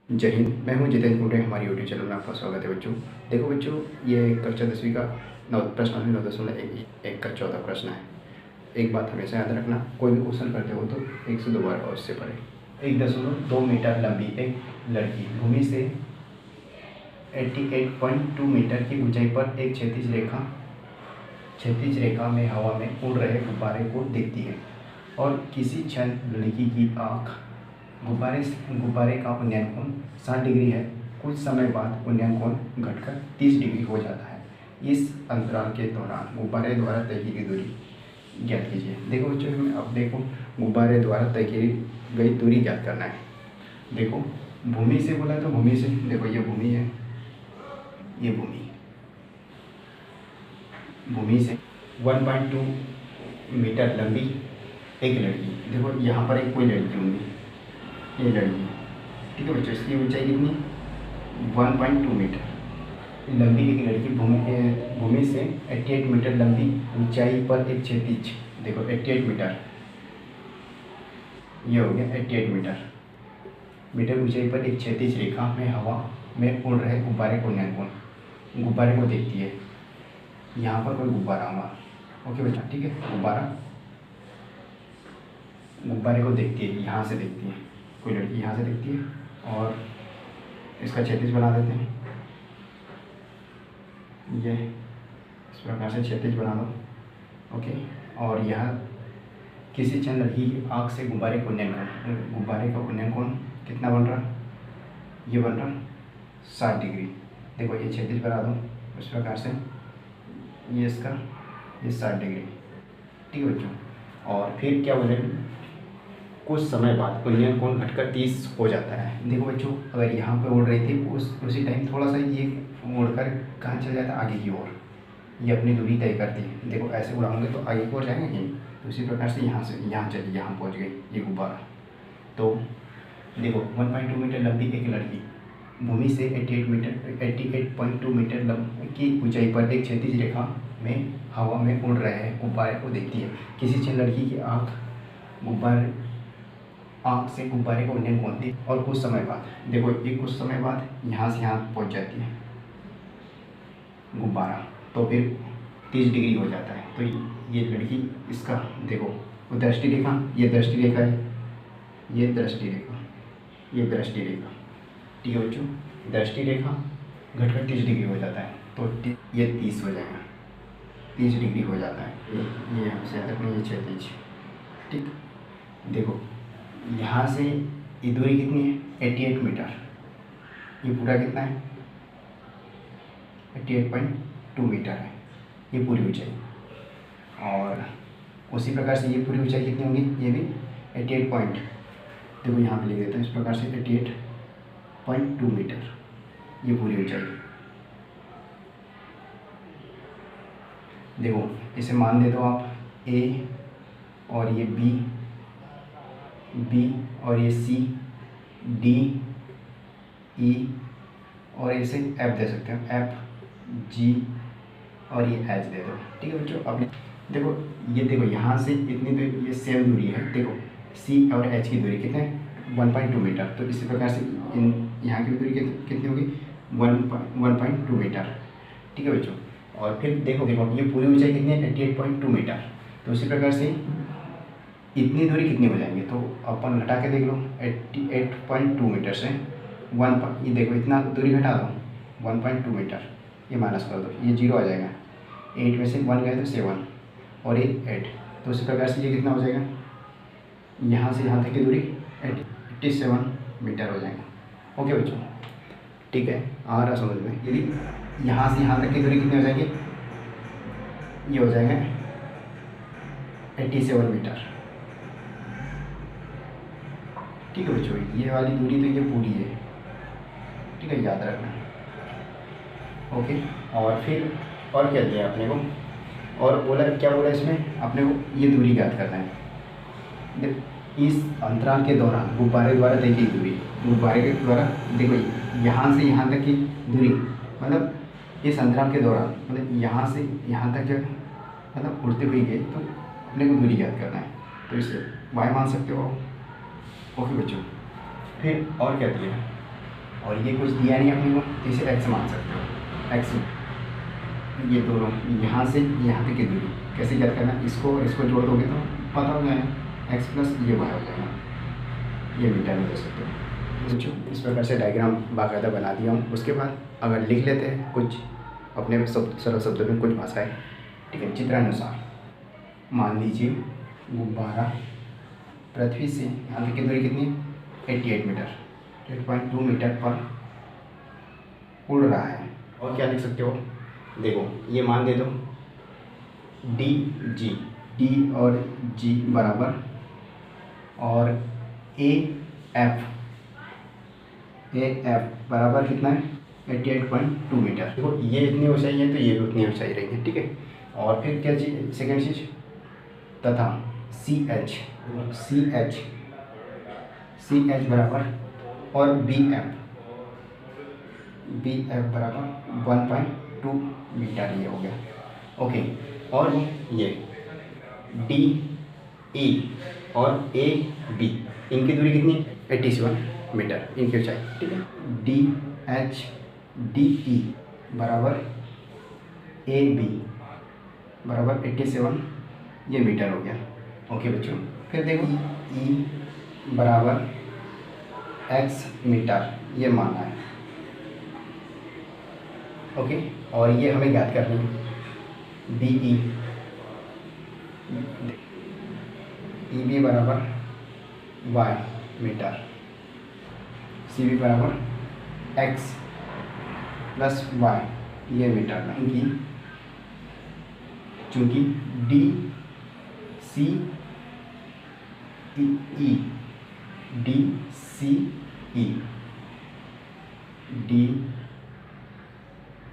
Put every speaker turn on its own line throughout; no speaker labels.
जय हिंद। मैं हूं जितेंद्र कुंडे। हमारी यूट्यूब चैनल में आपका स्वागत है बच्चों। देखो बच्चों, ये कक्षा 10वीं का नौ प्रश्न 9.1 का चौथा प्रश्न है। एक बात हमेशा याद रखना, कोई भी क्वेश्चन करते हो तो 102 बार अवश्य पढ़े। 1.2 मीटर लंबी एक लड़की भूमि से 88.2 मीटर की ऊंचाई पर एक क्षैतिज रेखा में हवा में उड़ रहे गुब्बारे को देखती है और किसी क्षण लड़की की आँख गुब्बारे का उन्नयन कोण 60 डिग्री है। कुछ समय बाद उन्नयन कोण घटकर 30 डिग्री हो जाता है। इस अंतराल के दौरान गुब्बारे द्वारा तय की गई दूरी ज्ञात कीजिए। देखो बच्चों, हमें अब देखो गुब्बारे द्वारा तय की गई दूरी ज्ञात करना है। देखो भूमि से बोला तो भूमि से, देखो ये भूमि है, ये भूमि से 1.2 मीटर लंबी एक लड़की। देखो यहाँ पर एक कोई लड़की होंगी, ये लड़की, ठीक है बच्चों। इसकी ऊंचाई कितनी? 1.2 मीटर लंबी एक लड़की भूमि से 88 मीटर लंबी ऊंचाई पर एक क्षैतिज, देखो 88 मीटर, ये हो गया 88 मीटर ऊंचाई पर एक क्षैतिज रेखा में हवा में उड़ रहे गुब्बारे को गुब्बारे को देखती है। यहाँ पर कोई गुब्बारा होगा, ओके बच्चा, ठीक है। गुब्बारे को देखती है, यहाँ से देखती है, कोई लड़की यहाँ से देखती है और इसका क्षैतिज बना देते हैं। ये इस प्रकार से क्षैतिज बना दो, ओके। और यह किसी क्षण लड़की की आँख से गुब्बारे का उन्नयन कोण कितना बन रहा? ये बन रहा 60 डिग्री। देखो ये क्षैतिज बना दो इस प्रकार से, ये 60 डिग्री, ठीक है बच्चों। और फिर क्या बोले, कुछ समय बाद उन्नयन कोण घटकर 30 हो जाता है। देखो बच्चों, अगर यहाँ पे उड़ रही थी उसी टाइम थोड़ा सा ये उड़कर कहाँ चल जाता है? आगे की ओर। ये अपनी दूरी तय करती है। देखो ऐसे उड़ाऊंगे तो आगे की ओर जाएंगे कहीं, तो इसी प्रकार से यहाँ चली, यहाँ पहुँच गई ये गुब्बारा। तो देखो 1.2 मीटर लंबी एक लड़की भूमि से 88.2 मीटर की ऊंचाई पर एक क्षैतिज रेखा में हवा में उड़ रहे गुब्बारे को देखती है। किसी क्षण लड़की की आँख से गुब्बारे को उन्नयन कोण दी और कुछ समय बाद, देखो ये कुछ समय बाद यहाँ से यहाँ पहुँच जाती है गुब्बारा, तो फिर 30 डिग्री हो जाता है। तो ये लड़की, इसका देखो वो दृष्टि रेखा, ये दृष्टि रेखा है, ये दृष्टि रेखा, ये दृष्टि रेखा, ठीक है बच्चों। दृष्टि रेखा घटकर 30 डिग्री हो जाता है, तो ये 30 हो जाएगा, 30 डिग्री हो जाता है। ये हमसे याद रखना, ये क्षैतिज, ठीक। देखो यहाँ से ये दूरी कितनी है? 88 मीटर। ये पूरा कितना है? 88.2 मीटर है ये पूरी ऊंचाई। और उसी प्रकार से ये पूरी ऊंचाई कितनी होगी? ये भी 88 पॉइंट, देखो यहाँ पे लिख देते हैं इस प्रकार से 88.2 मीटर ये पूरी ऊंचाई। देखो इसे मान दे दो आप A और ये B और ये C, D, E और इसे F दे सकते हैं, F, G और ये H दे दो, ठीक है बच्चों। अब देखो ये, देखो यहाँ से इतनी दूरी, ये सेम दूरी है। देखो C और H की दूरी कितने? 1.2 मीटर। तो इसी प्रकार से यहाँ की दूरी कितनी होगी? 1.2 मीटर, ठीक है बच्चों। और फिर देखो ये पूरी ऊंचाई कितनी है? 88.2 मीटर। तो उसी प्रकार से इतनी दूरी कितनी हो जाएंगे? तो अपन घटा के देख लो, 88.2 मीटर से ये देखो इतना दूरी घटा दो 1.2 मीटर, ये माइनस कर दो, ये 0 आ जाएगा। 8 में से 1 गए तो 7 और ये 8, तो उसी प्रकार से ये कितना हो जाएगा? यहाँ से यहाँ तक की दूरी 87 मीटर हो जाएगा, ओके बच्चों, ठीक है। आ रहा समझ में? यदि यहाँ से यहाँ तक की दूरी कितनी हो जाएगी? ये हो जाएगा 87 मीटर, ठीक है बच्चों। ये वाली दूरी तो ये पूरी है, ठीक है, याद रखना, ओके। और फिर और क्या दिया अपने को? और बोला, क्या बोला इसमें अपने को? ये दूरी ज्ञात करना है। इस अंतराल के दौरान गुब्बारे द्वारा तय की दूरी, गुब्बारे के द्वारा, देखो यहाँ से यहाँ तक की दूरी, मतलब इस अंतराल के दौरान, मतलब यहाँ से यहाँ तक जब मतलब उड़ते हुए गए तो अपने को दूरी ज्ञात करना है। तो इसे y मान सकते हो, ओके बच्चों। फिर और क्या दिया? और ये कुछ दिया नहीं अपने को, तो इसे एक्स मान सकते हो। एक्स ये दोनों यहाँ से यहाँ तक की दूरी कैसे ज्ञात करना, इसको और इसको जोड़ दोगे तो पता हो जाएगा, एक्स प्लस ये वाई हो जाएगा, ये मीटर में दे सकते हो। सोचो इस प्रकार से डायग्राम बाकायदा बना दिया हूँ। उसके बाद अगर लिख लेते हैं कुछ अपने सरल शब्दों में कुछ भाषाएँ, ठीक है। चित्रानुसार मान लीजिए गुब्बारा पृथ्वी से यहाँ तक की दूरी कितनी, 88 मीटर, 8.2 मीटर पर उड़ रहा है। और क्या लिख सकते हो, देखो ये मान दे दो डी जी, डी और जी बराबर, और ए एफ बराबर कितना है, 88.2 मीटर। देखो ये इतनी ऊंचाई है तो ये भी उतनी ऊंचाई रहेगी, ठीक है। और फिर क्या चीज़, सेकेंड चीज़, तथा सी एच बराबर, और बी एफ बराबर 1.2 मीटर, ये हो गया, ओके। और ये डी ई और ए बी, इनकी दूरी कितनी, 87 मीटर इनकी ऊंचाई, ठीक है। डी एच डी ई बराबर ए बी बराबर 87 ये मीटर हो गया, ओके बच्चों। फिर देखो ई बराबर एक्स मीटर ये माना है, ओके। और ये हमें ज्ञात करनी है, डी ई बी बराबर वाई मीटर, सी बी बराबर एक्स प्लस वाई ये मीटर में, इनकी चूँकि D C E D C E D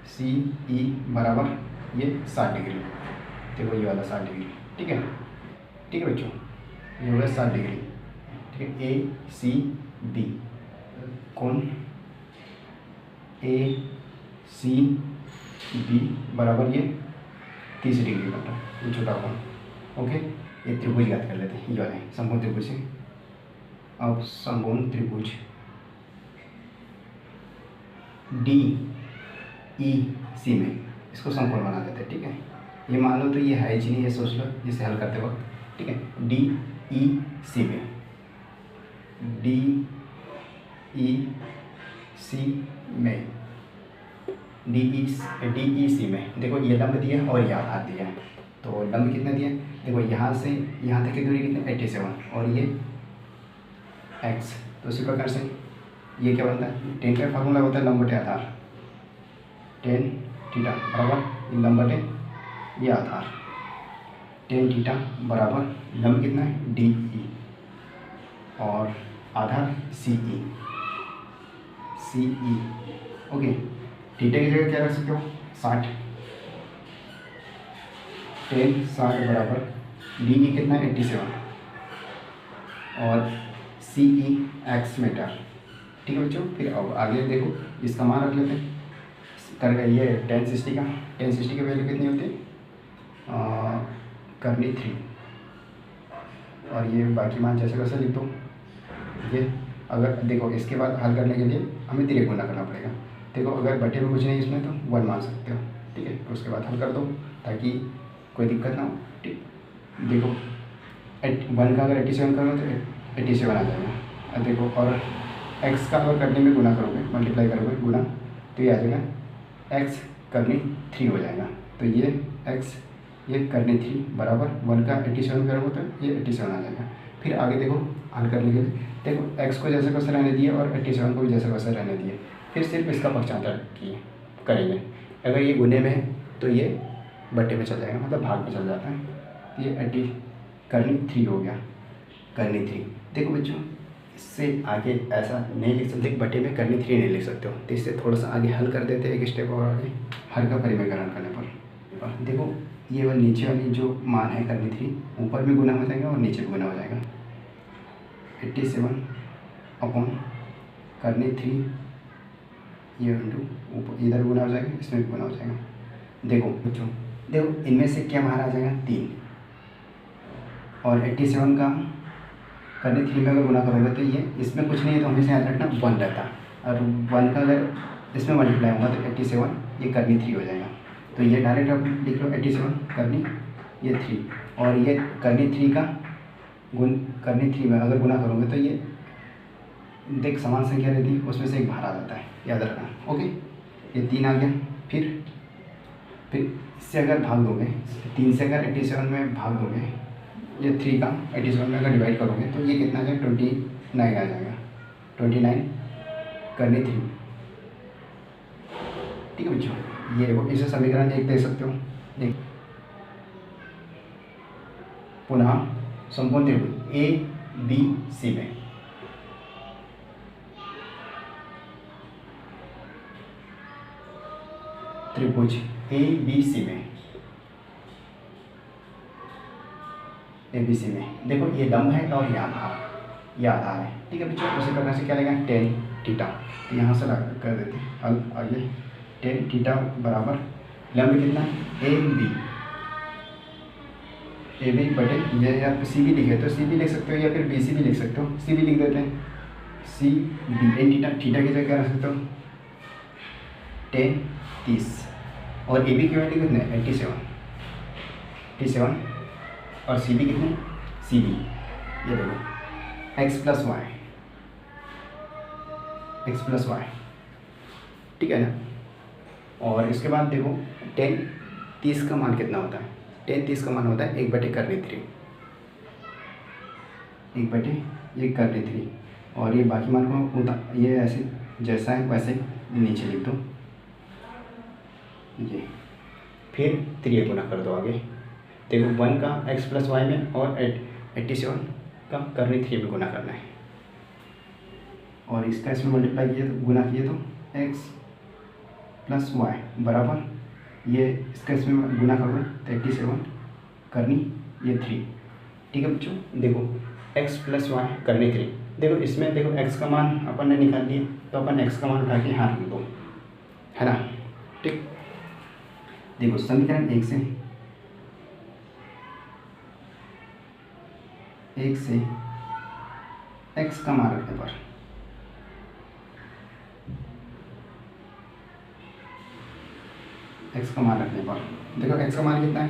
C E बराबर ये 60 डिग्री, देखो ये वाला 60 डिग्री, ठीक है, ठीक है बच्चों, ये होगा 60 डिग्री, ठीक है। ए सी बी कोण ए सी बी बराबर ये 30 डिग्री बनता है, ये छोटा कोण, ओके। ये त्रिभुज याद कर लेते हैं, ये वाला है समकोण त्रिभुज है। अब समकोण त्रिभुज डी ई सी में इसको समकोण बना देते हैं, ठीक है। ये मान लो तो ये है ही नहीं, ये सोच लो जिसे हल करते वक्त, ठीक है। डी ई सी में, डी ई सी में, डी ई सी में देखो ये लंब दिया और ये आधार दिया है, तो लंब कितना दिया, देखो यहाँ से यहाँ तक की दूरी कितनी, 87, और ये x, तो उसी प्रकार से ये क्या बनता है, टेन का फार्मूला होता है लंब बटे आधार, टेन थीटा बराबर लंब बटे ये आधार, टेन थीटा बराबर लंब कितना है, डी ई, और आधार सी ई, ओके। थीटा की जगह क्या रख सकते हो, 60, टेन 60 बराबर डी ई कितना है, 87, और सी ई एक्स मीटर, ठीक है बच्चों। फिर अब आगे देखो इसका मान रख लेते हैं, कर गए ये tan 60 का, tan 60 की वैल्यू कितनी होती है, करनी 3, और ये बाकी मान जैसे वैसे लिख दो। ये अगर देखो इसके बाद हल करने के लिए हमें 3 गुना करना पड़ेगा, देखो अगर बटे में कुछ नहीं इसमें तो 1 मान सकते हो, ठीक है। तो उसके बाद हल कर दो ताकि कोई दिक्कत ना हो, ठीक। देखो 1 का अगर 87 करो तो 87 आ जाएगा, अब देखो, और x का अगर करने में गुना करोगे, मल्टीप्लाई करोगे गुना, तो ये आ जाएगा x करनी 3 हो जाएगा, तो ये x ये करनी 3 बराबर 1 का 87 करोगे तो ये 87 आ जाएगा। फिर आगे देखो हल करने के लिए, देखो x को जैसे वैसे रहने दिए और 87 को भी जैसे वैसे रहने दिए, फिर सिर्फ इसका पक्षांतर किए करेंगे। अगर ये गुने में है तो ये बटे में चल जाएगा, मतलब भाग में चल जाता है। ये 80 करनी 3 हो गया, करनी 3। देखो बच्चों इससे आगे ऐसा नहीं लिख सकते, बटे में करनी 3 नहीं लिख सकते हो, तो इससे थोड़ा सा आगे हल कर देते हैं, एक स्टेप और आगे हर का परिमेयकरण करने पर। देखो ये वाली नीचे वाली जो मान है करनी 3 ऊपर भी गुना हो जाएगा और नीचे भी गुना हो जाएगा, 87 अपॉन करनी 3 ये इंटू ऊपर इधर गुना हो जाएगा, इसमें भी गुना हो जाएगा। देखो बच्चों देखो इनमें से क्या बाहर आ जाएगा 3, और 87 का करनी 3 में अगर गुना करोगे तो ये इसमें कुछ नहीं है, तो हमेशा याद रखना 1 रहता, और 1 का अगर इसमें मल्टीप्लाई होगा तो 87 ये करनी 3 हो जाएगा। तो ये डायरेक्ट आप लिख लो 87 करनी ये 3, और ये करनी 3 का करनी 3 में अगर गुना करोगे तो ये देख समान संख्या रहती है, उसमें से एक बाहर आ जाता है, याद रखना। ओके, ये 3 आ गया। फिर इससे अगर भाग दोगे, 3 से अगर 87 में भाग दोगे, ये 3 का 87 में अगर डिवाइड करोगे तो ये कितना आ जाएगा 29 आ जाएगा। 29 करनी 3, ठीक है बच्चों। ये देखो इसे समीकरण 1 दे सकते हो। एक पुनः संपूर्ण त्रिभुज ए बी सी में त्रिभुज ए बी सी में ABC में देखो ये लंब है और ये आधार है, ठीक है बच्चों। उसी प्रकार से क्या लेगा tan थीटा, तो यहाँ से कर देते हैं हल। आगे tan थीटा बराबर लंब कितना ए बी बटे ये, या सी बी लिखे तो सी बी लिख सकते हो या फिर बी सी भी लिख सकते हो। सी बी लिख देते हैं, सी बी tan थीटा की जगह क्या रख सकते हो tan 30, और ए बी की वैल्यू कितने 87 और सी बी कितने सी बी ये देखो x प्लस वाई, ठीक है ना। और इसके बाद देखो tan 30 का मान कितना होता है, tan 30 का मान होता है 1 बटे करनी 3, 1 बटे ये करनी 3, और ये बाकी मान को ये ऐसे जैसा है वैसे नीचे लिख दो ये, फिर 3 गुना कर दो आगे। देखो 1 का x प्लस वाई में और 87 का करनी 3 में गुना करना है, और इसका इसमें मल्टीप्लाई किए तो गुना किए तो x प्लस वाई बराबर ये इसका इसमें गुना करोगे तो 87 करनी ये 3, ठीक है बच्चों। देखो x प्लस वाई करनी 3, देखो इसमें देखो x का मान अपन ने निकाल लिया, तो अपन x का मान उठा के यहाँ रख दो, है ना, ठीक। देखो समीकरण 1 से x का मान रखने पर देखो x का मान कितना है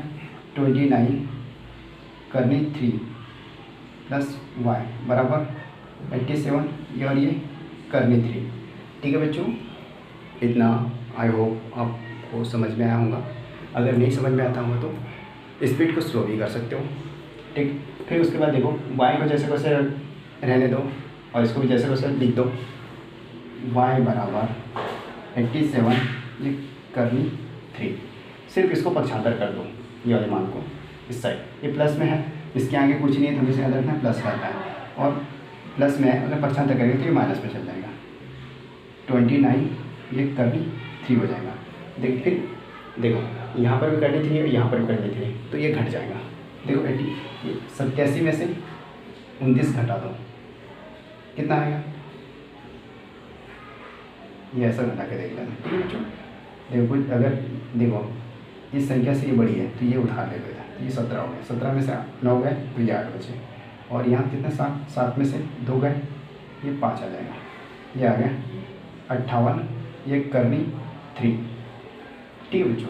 29 करनी 3 प्लस वाई बराबर 87 और ये करनी 3, ठीक है बच्चों। इतना आई होप आपको समझ में आया होगा। अगर नहीं समझ में आता होगा तो स्पीड को स्लो भी कर सकते हो, ठीक। फिर उसके बाद देखो y को जैसे वैसे रहने दो और इसको भी जैसे वैसे लिख दो, y बराबर 87 ये करनी 3, सिर्फ इसको पक्षांतर कर दो ये वाले मान को इस साइड, ये प्लस में है, इसके आगे कुछ नहीं है, तो हमेशा याद रखना प्लस रहता है, और प्लस में है अगर पक्षांतर करेंगे तो ये माइनस में चल जाएगा। 29 ये करनी 3 हो जाएगा। फिर देखो यहाँ पर भी करनी 3 है, यहाँ पर भी करनी 3 है, तो ये घट जाएगा। देखो 87 में से 29 घटा दो, कितना आएगा, ये ऐसा घटा के देख लेना, ठीक है बच्चों। देखो अगर देखो इस संख्या से ये बड़ी है तो ये उधार ले लेगा, तो ये 17 हो गया, 17 में से 9 गए तो ये 8 बचे, और यहाँ कितने 7 में से 2 गए ये 5 आ जाएगा, ये आ गया 58 ये करनी 3, ठीक है बच्चों।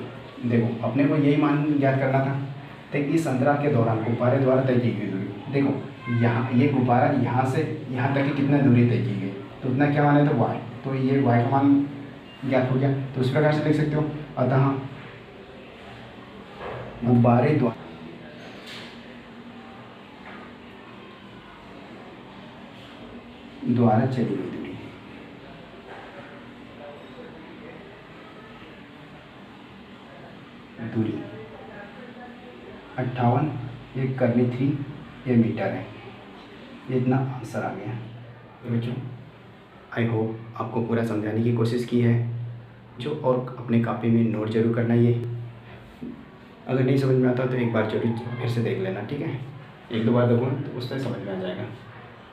देखो अपने को यही मान ज्ञात करना था, तो इस अंतराल के दौरान गुब्बारे द्वारा तय की गई दूरी, देखो यहाँ ये गुब्बारा यहाँ से यहाँ तक की कितना दूरी तय की गई, तो उतना क्या मान है तो y, तो ये y का मान ज्ञात हो गया। तो इस प्रकार से लिख सकते हो, अतः गुब्बारे द्वारा चली गई दूरी 58 ये करनी 3 ये मीटर है, ये इतना आंसर आ गया बच्चों। आई होप आपको पूरा समझाने की कोशिश की है जो, और अपने कॉपी में नोट जरूर करना ये, अगर नहीं समझ में आता तो एक बार जरूर फिर से देख लेना, ठीक है। 1-2 बार देखो तो उससे समझ में आ जाएगा,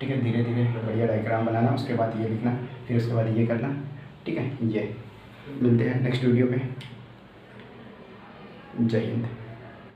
ठीक है। धीरे धीरे बढ़िया डायग्राम बनाना, उसके बाद ये लिखना, फिर उसके बाद ये करना, ठीक है। ये मिलते हैं नेक्स्ट वीडियो में। जय हिंद।